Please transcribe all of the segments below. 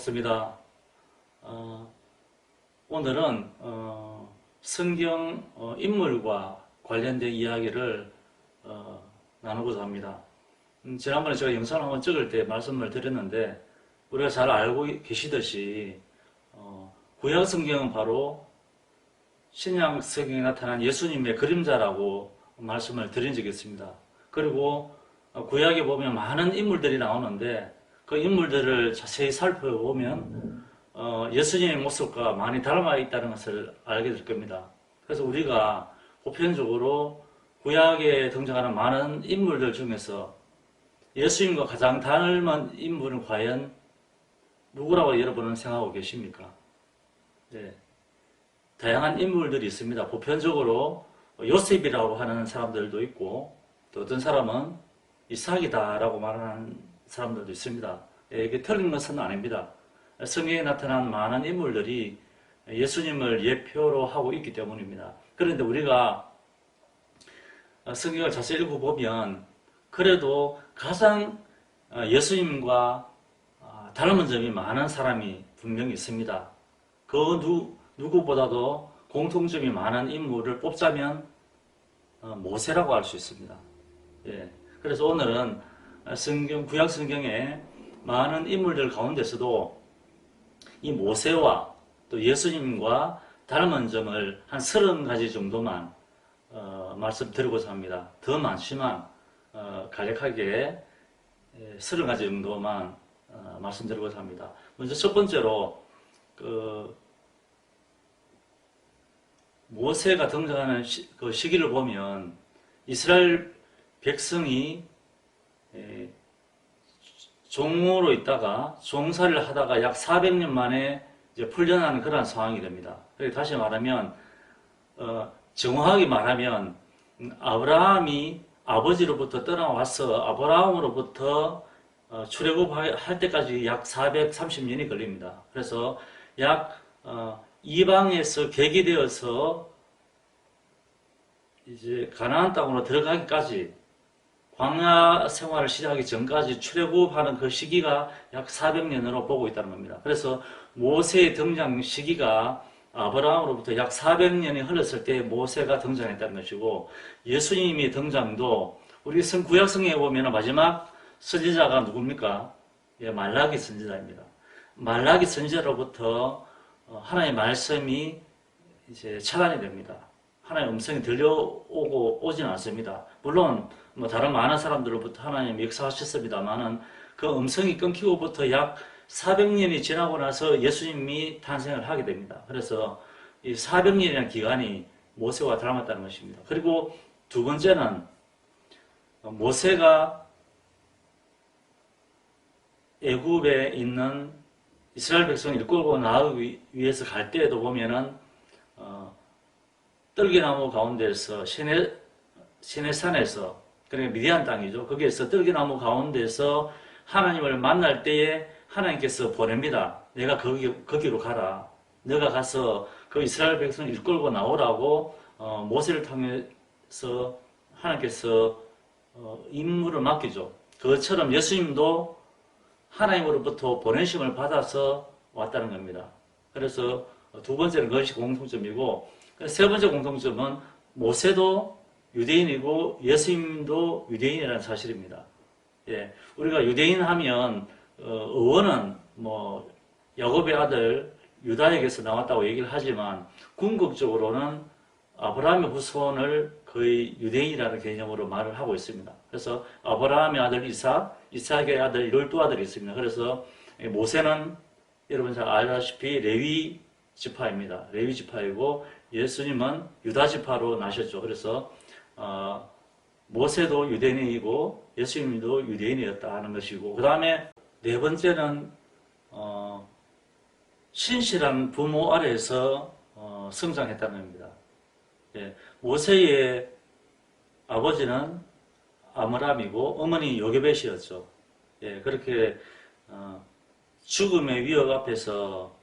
반갑습니다. 오늘은 성경 인물과 관련된 이야기를 나누고자 합니다. 지난번에 제가 영상을 한번 찍을 때 말씀을 드렸는데, 우리가 잘 알고 계시듯이 구약 성경은 바로 신약 성경에 나타난 예수님의 그림자라고 말씀을 드린 적이 있습니다. 그리고 구약에 보면 많은 인물들이 나오는데, 그 인물들을 자세히 살펴보면 예수님의 모습과 많이 닮아 있다는 것을 알게 될 겁니다. 그래서 우리가 보편적으로 구약에 등장하는 많은 인물들 중에서 예수님과 가장 닮은 인물은 과연 누구라고 여러분은 생각하고 계십니까? 네. 다양한 인물들이 있습니다. 보편적으로 요셉이라고 하는 사람들도 있고, 또 어떤 사람은 이삭이다라고 말하는 사람들도 있습니다. 이게 틀린 것은 아닙니다. 성경에 나타난 많은 인물들이 예수님을 예표로 하고 있기 때문입니다. 그런데 우리가 성경을 자세히 읽어보면 그래도 가장 예수님과 닮은 점이 많은 사람이 분명히 있습니다. 그 누구보다도 공통점이 많은 인물을 뽑자면 모세라고 할 수 있습니다. 예. 그래서 오늘은 구약 성경의 많은 인물들 가운데서도 이 모세와 또 예수님과 닮은 점을 한 30가지 정도만 말씀드리고자 합니다. 더 많지만 간략하게 30가지 정도만 말씀드리고자 합니다. 먼저 첫 번째로 모세가 등장하는 그 시기를 보면 이스라엘 백성이 종으로 있다가 종살이를 하다가 약 400년 만에 이제 풀려나는 그런 상황이 됩니다. 다시 말하면 정확하게 말하면 아브라함이 아버지로부터 떠나와서 아브라함으로부터 출애굽할 때까지 약 430년이 걸립니다. 그래서 약 이방에서 계기되어서 이제 가나안 땅으로 들어가기까지, 광야 생활을 시작하기 전까지 출애굽하는 그 시기가 약 400년으로 보고 있다는 겁니다. 그래서 모세의 등장 시기가 아브라함으로부터 약 400년이 흘렀을 때 모세가 등장했다는 것이고, 예수님의 등장도 우리 구약 성경에 보면 마지막 선지자가 누굽니까? 예, 말라기 선지자입니다. 말라기 선지자로부터 하나님의 말씀이 이제 차단이 됩니다. 하나님의 음성이 오진 않습니다. 물론 다른 많은 사람들로부터 하나님이 역사하셨습니다만은 그 음성이 끊기고부터 약 400년이 지나고 나서 예수님이 탄생을 하게 됩니다. 그래서 이 400년이라는 기간이 모세와 닮았다는 것입니다. 그리고 두 번째는 모세가 애굽에 있는 이스라엘 백성을 이끌고 나가기 위해서 갈 때에도 보면은 떨기나무 가운데서 시내산에서, 그러니까 미디안 땅이죠. 거기에서 떨기나무 가운데서 하나님을 만날 때에 하나님께서 보냅니다. 내가 거기로 가라. 내가 가서 그 이스라엘 백성을 이끌고 나오라고 모세를 통해서 하나님께서 임무를 맡기죠. 그것처럼 예수님도 하나님으로부터 보내심을 받아서 왔다는 겁니다. 그래서 두 번째는 그것이 공통점이고, 세 번째 공통점은 모세도 유대인이고 예수님도 유대인이라는 사실입니다. 예, 우리가 유대인 하면 어원은 야곱의 아들 유다에게서 나왔다고 얘기를 하지만 궁극적으로는 아브라함의 후손을 거의 유대인이라는 개념으로 말을 하고 있습니다. 그래서 아브라함의 아들 이삭의 아들 12아들이 있습니다. 그래서 모세는 여러분 잘 알다시피 레위 지파입니다. 레위 지파이고 예수님은 유다 지파로 나셨죠. 그래서 모세도 유대인이고 예수님도 유대인이었다 하는 것이고, 그 다음에 네 번째는 신실한 부모 아래에서 성장했다는 겁니다. 예, 모세의 아버지는 아므람이고 어머니 요게벳이었죠. 예, 그렇게 죽음의 위협 앞에서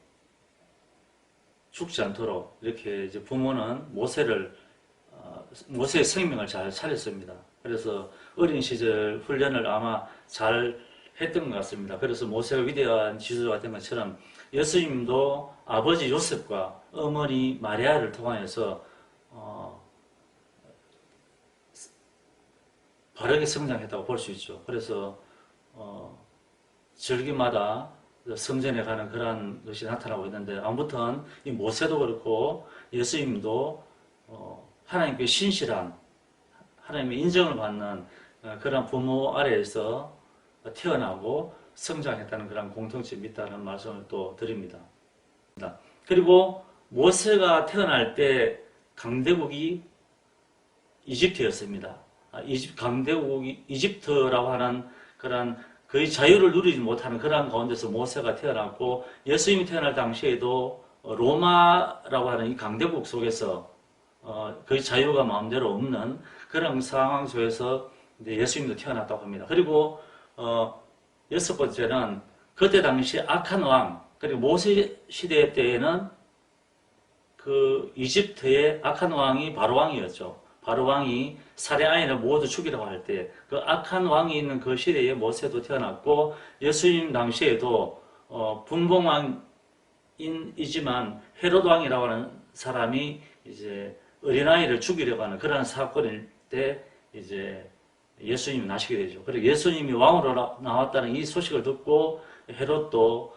죽지 않도록 이렇게 이제 부모는 모세의 생명을 잘 차렸습니다. 그래서 어린 시절 훈련을 아마 잘 했던 것 같습니다. 그래서 모세가 위대한 지도자가 된 것처럼 예수님도 아버지 요셉과 어머니 마리아를 통하여서 바르게 성장했다고 볼 수 있죠. 그래서 절기마다 성전에 가는 그러한 것이 나타나고 있는데, 아무튼 이 모세도 그렇고 예수님도 하나님께 신실한, 하나님의 인정을 받는 그런 부모 아래에서 태어나고 성장했다는 그런 공통점이 있다는 말씀을 또 드립니다. 그리고 모세가 태어날 때 강대국이 이집트였습니다. 강대국이 이집트라고 하는 그런 거의 자유를 누리지 못하는 그런 가운데서 모세가 태어났고, 예수님이 태어날 당시에도 로마라고 하는 이 강대국 속에서 거의 자유가 마음대로 없는 그런 상황 속에서 이제 예수님도 태어났다고 합니다. 그리고 여섯 번째는 그때 당시 악한 왕, 그리고 모세 시대 때에는 그 이집트의 악한 왕이 바로 왕이었죠. 바로 왕이 살해 아인을 모두 죽이라고 할 때 그 악한 왕이 있는 그 시대에 모세도 태어났고, 예수님 당시에도 분봉왕이지만 헤롯 왕이라고 하는 사람이 이제 어린아이를 죽이려고 하는 그런 사건일 때 이제 예수님이 나시게 되죠. 그리고 예수님이 왕으로 나왔다는 이 소식을 듣고 헤롯도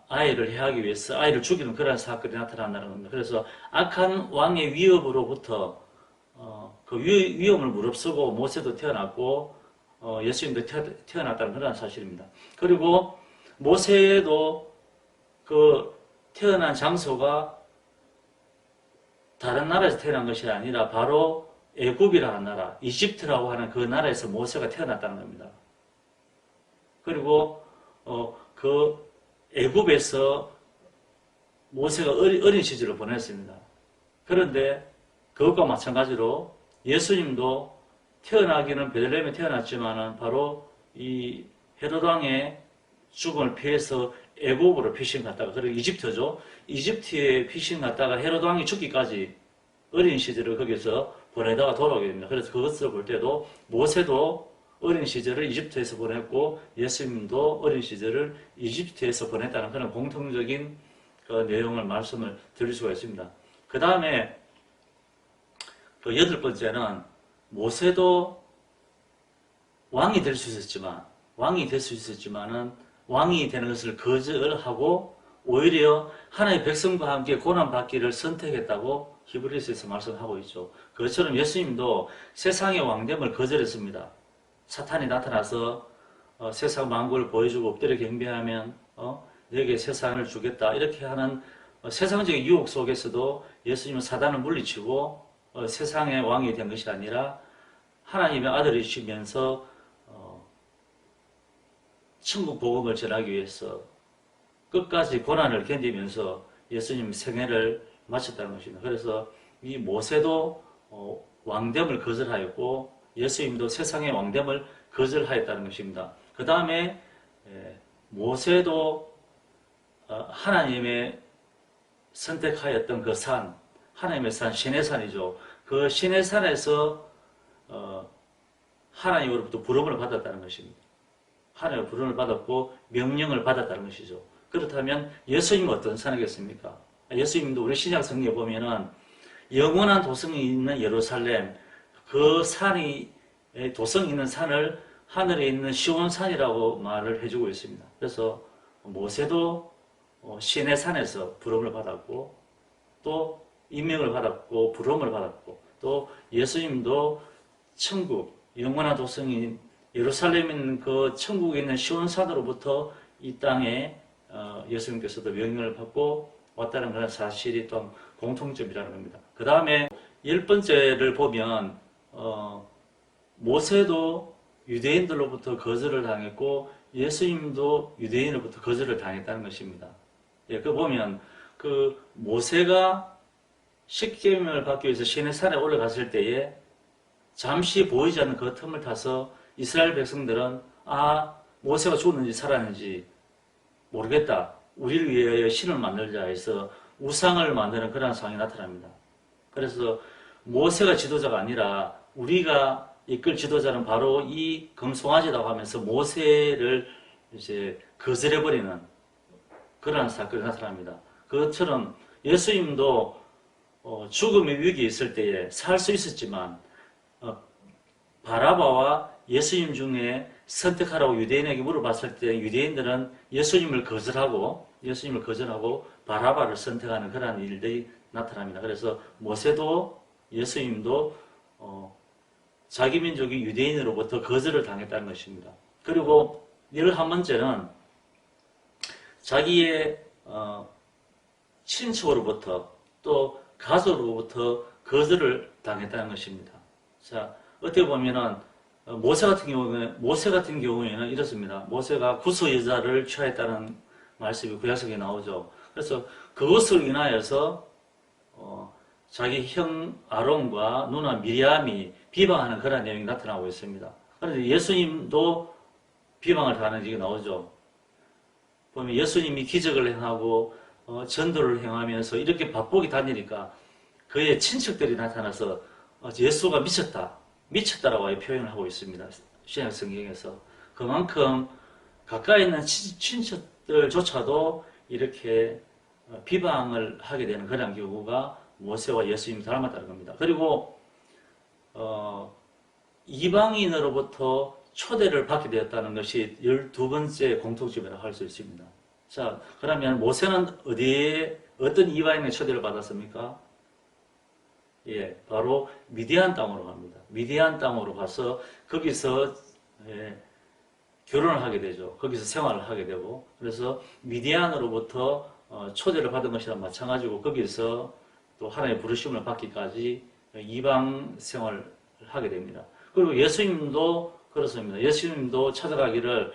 아이를 해하기 위해서 아이를 죽이는 그런 사건이 나타난다는 겁니다. 그래서 악한 왕의 위협으로부터 그 위험을 무릅쓰고 모세도 태어났고 예수님도 태어났다는 그런 사실입니다. 그리고 모세도 그 태어난 장소가 다른 나라에서 태어난 것이 아니라 바로 애굽이라는 나라, 이집트라고 하는 그 나라에서 모세가 태어났다는 겁니다. 그리고 그 애굽에서 모세가 어린 시절을 보냈습니다. 그런데 그것과 마찬가지로 예수님도 태어나기는 베들레헴에 태어났지만은 바로 이 헤롯 왕의 죽음을 피해서 애굽으로 피신 갔다가, 그리고 이집트죠. 이집트에 피신 갔다가 헤롯 왕이 죽기까지 어린 시절을 거기서 보내다가 돌아오게 됩니다. 그래서 그것을 볼 때도 모세도 어린 시절을 이집트에서 보냈고 예수님도 어린 시절을 이집트에서 보냈다는 그런 공통적인 그 내용을 말씀을 드릴 수가 있습니다. 그 다음에 그 여덟 번째는 모세도 왕이 될 수 있었지만은 왕이 되는 것을 거절하고 오히려 하나님의 백성과 함께 고난받기를 선택했다고 히브리서에서 말씀하고 있죠. 그것처럼 예수님도 세상의 왕됨을 거절했습니다. 사탄이 나타나서 세상 만국을 보여주고 엎드려 경배하면 너에게 세상을 주겠다 이렇게 하는 세상적인 유혹 속에서도 예수님은 사단을 물리치고 세상의 왕이 된 것이 아니라 하나님의 아들이시면서 천국 복음을 전하기 위해서 끝까지 고난을 견디면서 예수님 생애를 마쳤다는 것입니다. 그래서 이 모세도 왕됨을 거절하였고 예수님도 세상의 왕됨을 거절하였다는 것입니다. 그 다음에 모세도 하나님의 선택하였던 그 산, 하나님의 산, 시내산이죠. 그 시내산에서 하나님으로부터 부름을 받았다는 것입니다. 하나님의 부름을 받았고 명령을 받았다는 것이죠. 그렇다면 예수님은 어떤 산이겠습니까? 예수님도 우리 신약 성경에 보면은 영원한 도성이 있는 예루살렘, 그 산이, 도성이 있는 산을 하늘에 있는 시온산이라고 말을 해주고 있습니다. 그래서 모세도 시내 산에서 부름을 받았고 또 임명을 받았고 부름을 받았고 또 예수님도 천국, 영원한 도성인 예루살렘에 있는 그 천국에 있는 시온산으로부터 이 땅에 예수님께서도 명령을 받고 왔다는 그런 사실이 또 공통점이라는 겁니다. 그 다음에 열 번째를 보면 모세도 유대인들로부터 거절을 당했고 예수님도 유대인으로부터 거절을 당했다는 것입니다. 예, 그 보면 그 모세가 십계명을 받기 위해서 시내산에 올라갔을 때에 잠시 보이지 않는 그 틈을 타서 이스라엘 백성들은 모세가 죽었는지 살았는지 모르겠다. 우리를 위하여 신을 만들자 해서 우상을 만드는 그런 상황이 나타납니다. 그래서 모세가 지도자가 아니라 우리가 이끌 지도자는 바로 이 금송아지라고 하면서 모세를 이제 거절해버리는 그러한 사건이 나타납니다. 그것처럼 예수님도 죽음의 위기에 있을 때에 살 수 있었지만 바라바와 예수님 중에 선택하라고 유대인에게 물어봤을 때 유대인들은 예수님을 거절하고 바라바를 선택하는 그러한 일들이 나타납니다. 그래서 모세도 예수님도 자기 민족이 유대인으로부터 거절을 당했다는 것입니다. 그리고 11번째는 자기의 친척으로부터 또 가족으로부터 거절을 당했다는 것입니다. 자, 어떻게 보면은 모세 같은 경우에는 이렇습니다. 모세가 구스 여자를 취하였다는 말씀이 구약성에 나오죠. 그래서 그것으로 인하여서 자기 형 아론과 누나 미리암이 비방하는 그런 내용이 나타나고 있습니다. 그런데 예수님도 비방을 당하는 얘기가 나오죠. 보면 예수님이 기적을 행하고 전도를 행하면서 이렇게 바쁘게 다니니까 그의 친척들이 나타나서 예수가 미쳤다라고 표현을 하고 있습니다. 신약 성경에서. 그만큼 가까이 있는 친척들조차도 이렇게 비방을 하게 되는 그런 경우가 모세와 예수님이 닮았다는 겁니다. 그리고 이방인으로부터 초대를 받게 되었다는 것이 12번째 공통점이라고 할 수 있습니다. 자, 그러면 모세는 어떤 이방인의 초대를 받았습니까? 예, 바로 미디안 땅으로 갑니다. 미디안 땅으로 가서 거기서 결혼을 하게 되죠. 거기서 생활을 하게 되고, 그래서 미디안으로부터 초대를 받은 것이랑 마찬가지고 거기서 또 하나님의 부르심을 받기까지 이방 생활을 하게 됩니다. 그리고 예수님도 그렇습니다. 예수님도 찾아가기를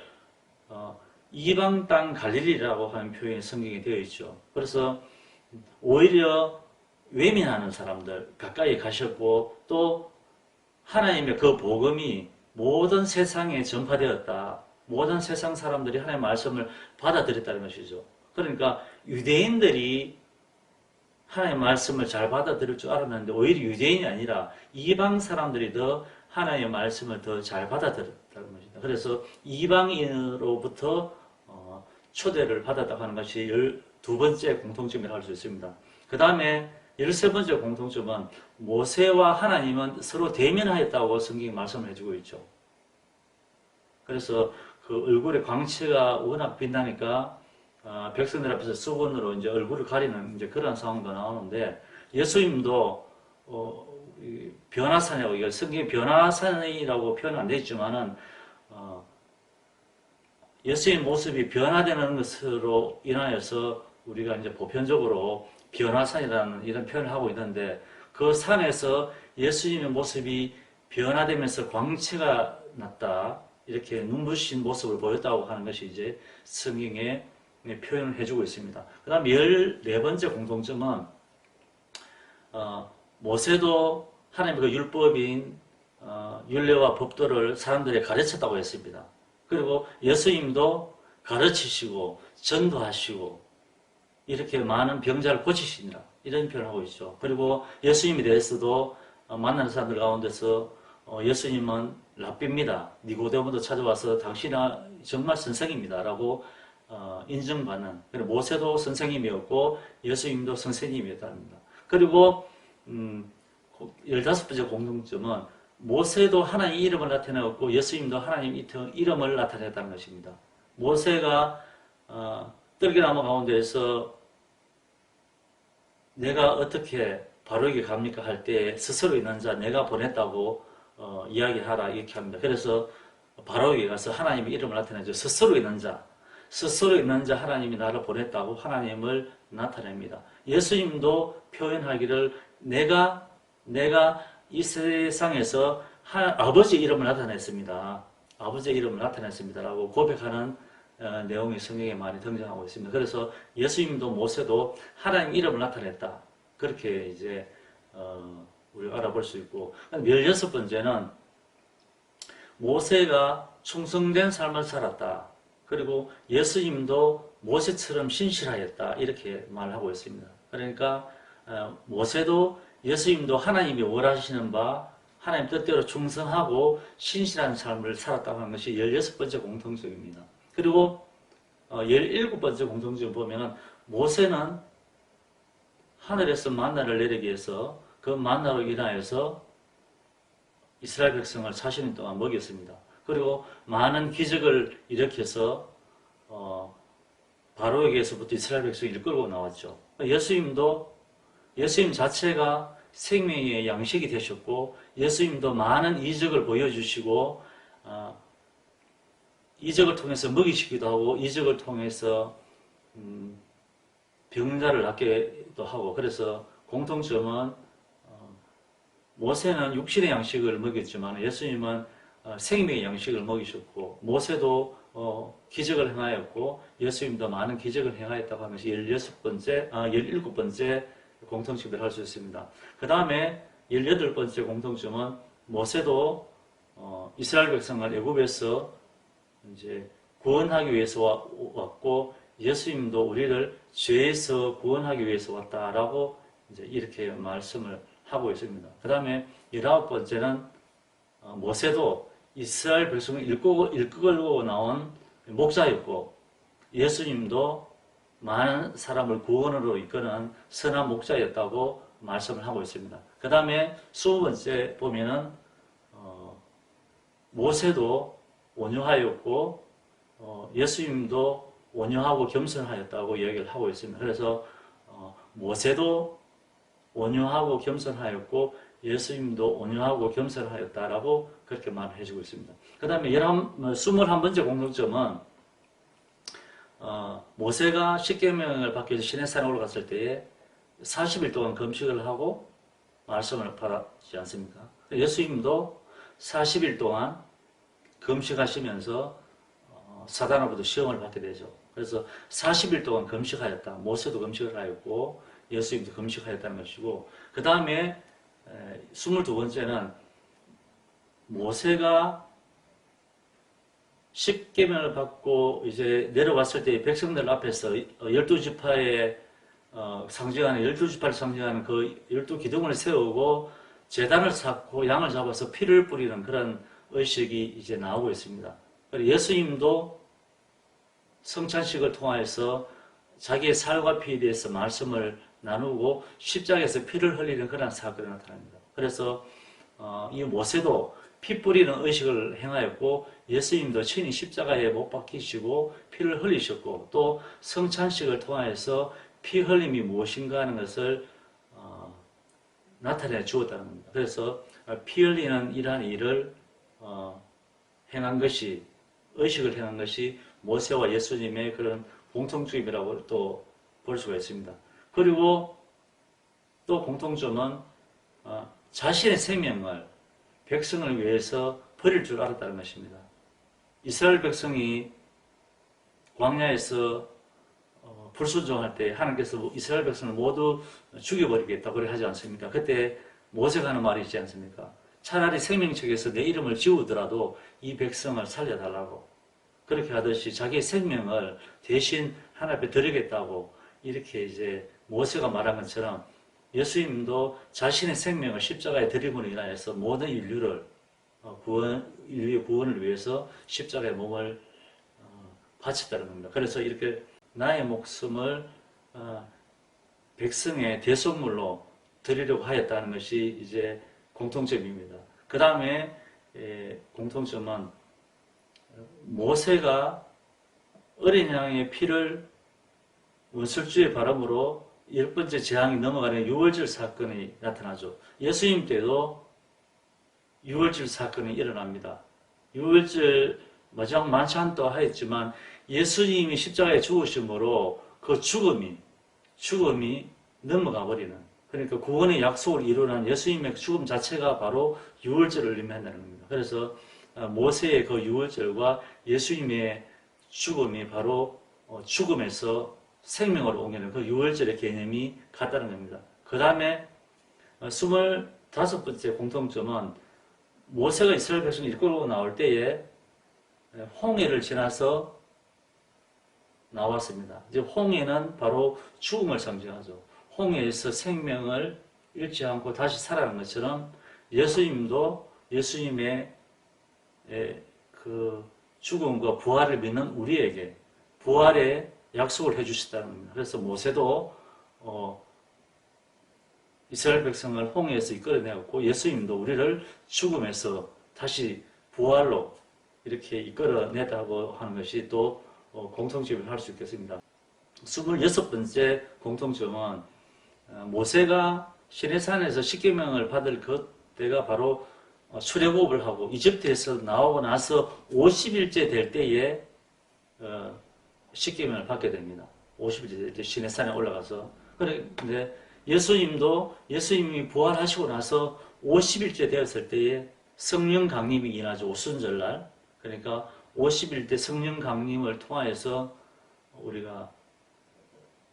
이방 땅 갈릴리라고 하는 표현이 성경에 되어 있죠. 그래서 오히려 외면하는 사람들 가까이 가셨고 또 하나님의 그 복음이 모든 세상에 전파되었다. 모든 세상 사람들이 하나님의 말씀을 받아들였다는 것이죠. 그러니까 유대인들이 하나님의 말씀을 잘 받아들일 줄 알았는데 오히려 유대인이 아니라 이방 사람들이 더 하나님의 말씀을 더 잘 받아들였다는 것입니다. 그래서 이방인으로부터 초대를 받았다고 하는 것이 12번째 공통점이라고 할 수 있습니다. 그 다음에 13번째 공통점은 모세와 하나님은 서로 대면하였다고 성경이 말씀을 해주고 있죠. 그래서 그 얼굴의 광채가 워낙 빛나니까 백성들 앞에서 수건으로 이제 얼굴을 가리는 이제 그런 상황도 나오는데 예수님도 변화산이라고 이게 성경에 변화산이라고 표현 안 되어 있지만은 예수의 모습이 변화되는 것으로 인하여서 우리가 이제 보편적으로 변화산이라는 이런 표현을 하고 있는데 그 산에서 예수님의 모습이 변화되면서 광채가 났다. 이렇게 눈부신 모습을 보였다고 하는 것이 이제 성경에 표현을 해주고 있습니다. 그 다음 14번째 공통점은 모세도 하나님의 그 율법인 율례와 법도를 사람들에게 가르쳤다고 했습니다. 그리고 예수님도 가르치시고 전도하시고 이렇게 많은 병자를 고치시니라 이런 표현을 하고 있죠. 그리고 예수님에 대해서도 만나는 사람들 가운데서 예수님은 랍비입니다. 니고데모도 찾아와서 당신은 정말 선생입니다. 라고 인정받는, 모세도 선생님이었고 예수님도 선생님이었답니다. 그리고 15번째 공통점은 모세도 하나님 이름을 나타내었고 예수님도 하나님 이름을 나타냈다는 것입니다. 모세가 떨기나무 가운데에서 내가 어떻게 바로에게 갑니까 할 때 스스로 있는 자 내가 보냈다고 이야기하라 이렇게 합니다. 그래서 바로에게 가서 하나님의 이름을 나타내죠. 스스로 있는 자 하나님이 나를 보냈다고 하나님을 나타냅니다. 예수님도 표현하기를 내가 이 세상에서 아버지의 이름을 나타냈습니다. 아버지의 이름을 나타냈습니다라고 고백하는 내용이 성경에 많이 등장하고 있습니다. 그래서 예수님도 모세도 하나님 이름을 나타냈다. 그렇게 이제 우리가 알아볼 수 있고 16번째는 모세가 충성된 삶을 살았다. 그리고 예수님도 모세처럼 신실하였다. 이렇게 말하고 있습니다. 그러니까 모세도 예수님도 하나님이 원하시는 바 하나님 뜻대로 충성하고 신실한 삶을 살았다고 하는 것이 16번째 공통점입니다. 그리고 17번째 공통점 보면은 모세는 하늘에서 만나를 내리기 위해서 그 만나로 인하여서 이스라엘 백성을 40년 동안 먹였습니다. 그리고 많은 기적을 일으켜서 바로에게서부터 이스라엘 백성을 이끌고 나왔죠. 예수님 자체가 생명의 양식이 되셨고 예수님도 많은 이적을 보여주시고 이적을 통해서 먹이시기도 하고 이적을 통해서 병자를 낫기도 하고 그래서 공통점은 모세는 육신의 양식을 먹였지만 예수님은 생명의 양식을 먹이셨고 모세도 기적을 행하였고 예수님도 많은 기적을 행하였다고 하는 것이 17번째 공통점을 할 수 있습니다. 그 다음에 18번째 공통점은 모세도 이스라엘 백성을 애굽에서 이제 구원하기 위해서 왔고 예수님도 우리를 죄에서 구원하기 위해서 왔다라고 이제 이렇게 말씀을 하고 있습니다. 그 다음에 19번째는 모세도 이스라엘 백성을 이끌고 나온 목자였고 예수님도 많은 사람을 구원으로 이끄는 선한 목자였다고 말씀을 하고 있습니다. 그 다음에 20번째 보면은 모세도 온유하였고 예수님도 온유하고 겸손하였다고 이야기를 하고 있습니다. 그래서 모세도 온유하고 겸손하였고 예수님도 온유하고 겸손하였다라고 그렇게 말을 해주고 있습니다. 그 다음에 21번째 공통점은 모세가 십계명을 받기 위해서 시내산에 올라갔을 때에 40일 동안 금식을 하고 말씀을 받았지 않습니까? 예수님도 40일 동안 금식하시면서 사단으로부터 시험을 받게 되죠. 그래서 40일 동안 금식하였다. 모세도 금식을 하였고 예수님도 금식하였다는 것이고 그 다음에 22번째는 모세가 십계명을 받고 이제 내려왔을 때 백성들 앞에서 12지파에 상징하는 12지파를 상징하는 그 12기둥을 세우고 제단을 쌓고 양을 잡아서 피를 뿌리는 그런 의식이 이제 나오고 있습니다. 예수님도 성찬식을 통하여서 자기의 살과 피에 대해서 말씀을 나누고 십자가에서 피를 흘리는 그런 사건이 나타납니다. 그래서 이 모세도 피 뿌리는 의식을 행하였고 예수님도 친히 십자가에 못 박히시고 피를 흘리셨고 또 성찬식을 통하여서 피 흘림이 무엇인가 하는 것을 나타내 주었다는 겁니다. 그래서 피 흘리는 이러한 일을 행한 것이 의식을 행한 것이 모세와 예수님의 그런 공통점이라고 또 볼 수가 있습니다. 그리고 또 공통점은 자신의 생명을 백성을 위해서 버릴 줄 알았다는 것입니다. 이스라엘 백성이 광야에서 불순종할 때 하나님께서 이스라엘 백성을 모두 죽여버리겠다고 그렇게 하지 않습니까? 그때 모세가 하는 말이 있지 않습니까? 차라리 생명책에서 내 이름을 지우더라도 이 백성을 살려달라고 그렇게 하듯이 자기의 생명을 대신 하나님 앞에 드리겠다고 이렇게 이제 모세가 말한 것처럼 예수님도 자신의 생명을 십자가에 드림으로 인하여서 모든 인류의 구원을 위해서 십자가의 몸을 바쳤다는 겁니다. 그래서 이렇게 나의 목숨을 백성의 대속물로 드리려고 하였다는 것이 이제 공통점입니다. 그 다음에 공통점은 모세가 어린 양의 피를 원술주의 바람으로 10번째 재앙이 넘어가는 유월절 사건이 나타나죠. 예수님 때도 유월절 사건이 일어납니다. 유월절 마지막 만찬도 하였지만 예수님이 십자가에 죽으심으로 그 죽음이 넘어가 버리는 그러니까 구원의 약속을 이루는 예수님의 죽음 자체가 바로 유월절을 의미한다는 겁니다. 그래서 모세의 그 유월절과 예수님의 죽음이 바로 죽음에서 생명으로 옮기는 그 유월절의 개념이 같다는 겁니다. 그 다음에 25번째 공통점은 모세가 이스라엘 백성을 이끌고 나올 때에 홍해를 지나서 나왔습니다. 이제 홍해는 바로 죽음을 상징하죠. 홍해에서 생명을 잃지 않고 다시 살아난 것처럼 예수님도 예수님의 그 죽음과 부활을 믿는 우리에게 부활의 약속을 해주셨다는 겁니다. 그래서 모세도 이스라엘 백성을 홍해에서 이끌어내었고 예수님도 우리를 죽음에서 다시 부활로 이렇게 이끌어내다고 하는 것이 또 공통점을 할 수 있겠습니다. 26번째 공통점은 모세가 시내산에서 십계명을 받을 그때가 바로 출애굽을 하고 이집트에서 나오고 나서 50일째 될 때에 십계명을 받게 됩니다. 50일째 될 때 시내산에 올라가서. 그런데 예수님이 부활하시고 나서 50일째 되었을 때에 성령 강림이 일어나죠. 오순절날. 그러니까 50일 때 성령 강림을 통하여서 우리가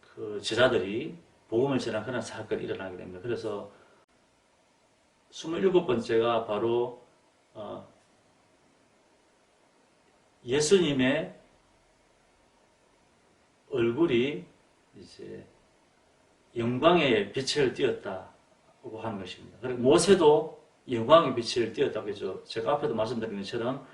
그 제자들이 복음을 전한 그런 사건이 일어나게 됩니다. 그래서 27번째가 바로 예수님의 얼굴이 이제 영광의 빛을 띄었다고 하는 것입니다. 그리고 모세도 영광의 빛을 띄었다고 했죠. 제가 앞에도 말씀드린 것처럼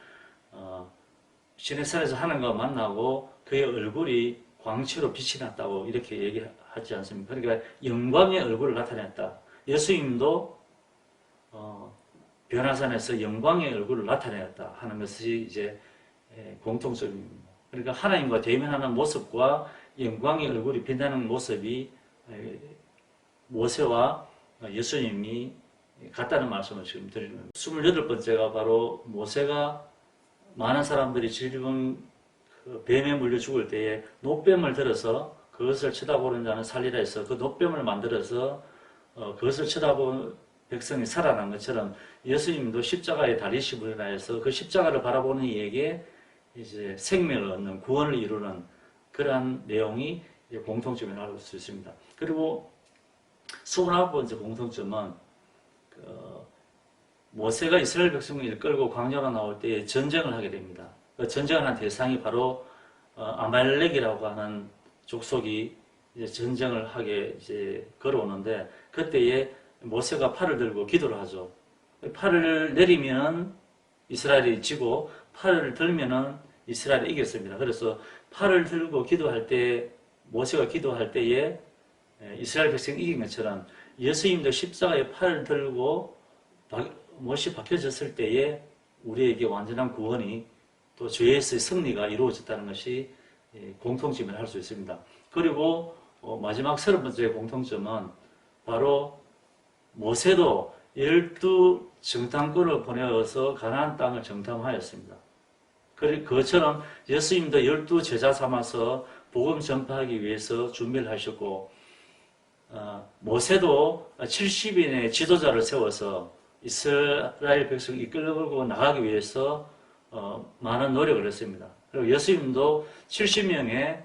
시내산에서 하나님과 만나고 그의 얼굴이 광채로 빛이 났다고 이렇게 얘기하지 않습니까? 그러니까 영광의 얼굴을 나타냈다. 예수님도 변화산에서 영광의 얼굴을 나타내었다 하는 것이 이제 공통점입니다. 그러니까 하나님과 대면하는 모습과 영광의 얼굴이 빛나는 모습이 모세와 예수님이 같다는 말씀을 지금 드리는 겁니다. 28번째가 바로 모세가 많은 사람들이 질병 뱀에 물려 죽을 때에 놋뱀을 들어서 그것을 쳐다보는 자는 살리라 해서 그 놋뱀을 만들어서 그것을 쳐다보는 백성이 살아난 것처럼 예수님도 십자가에 달리심으로 인하여서 그 십자가를 바라보는 이에게 이제 생명을 얻는 구원을 이루는 그러한 내용이 공통점이 나올 수 있습니다. 그리고 29번째 공통점은 모세가 이스라엘 백성을 이끌고 광야로 나올 때 전쟁을 하게 됩니다. 그 전쟁을 한 대상이 바로 아말렉이라고 하는 족속이 이제 전쟁을 하게 이제 걸어오는데 그때에 모세가 팔을 들고 기도를 하죠. 팔을 내리면 이스라엘이 지고 팔을 들면은 이스라엘이 이겼습니다. 그래서 팔을 들고 기도할 때 모세가 기도할 때에 이스라엘 백성이 이긴 것처럼 예수님도 십자가에 팔을 들고 못이 박혀졌을 때에 우리에게 완전한 구원이 또 죄에서의 승리가 이루어졌다는 것이 공통점을 할 수 있습니다. 그리고 마지막 30번째 공통점은 바로 모세도 12정탐꾼을 보내어서 가나안 땅을 정탐하였습니다. 그것처럼 예수님도 12제자 삼아서 복음 전파하기 위해서 준비를 하셨고 모세도 70인의 지도자를 세워서 이스라엘 백성을 이끌고 나가기 위해서 많은 노력을 했습니다. 그리고 예수님도 70명의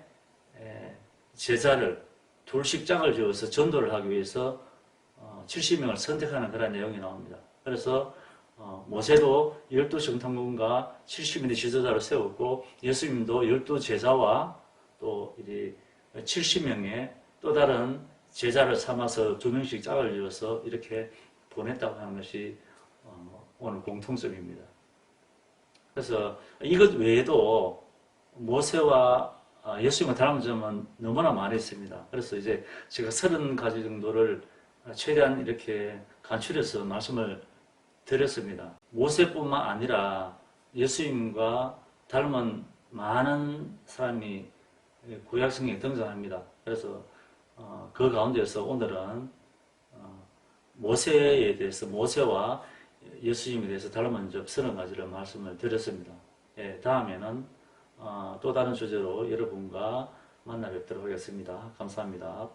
제자를 둘씩 짝을 지어서 전도를 하기 위해서 70명을 선택하는 그런 내용이 나옵니다. 그래서 모세도 12정탐꾼과 70인의 지도자를 세웠고 예수님도 12제자와 또 70명의 또 다른 제자를 삼아서 2명씩 짝을 지어서 이렇게 보냈다고 하는 것이 오늘 공통점입니다. 그래서 이것 외에도 모세와 예수님과 닮은 점은 너무나 많이 있습니다. 그래서 이제 제가 30가지 정도를 최대한 이렇게 간추려서 말씀을 드렸습니다. 모세뿐만 아니라 예수님과 닮은 많은 사람이 구약성경에 등장합니다. 그래서 그 가운데서 오늘은 모세에 대해서 모세와 예수님에 대해서 닮은 점 30가지를 말씀을 드렸습니다. 다음에는 또 다른 주제로 여러분과 만나 뵙도록 하겠습니다. 감사합니다.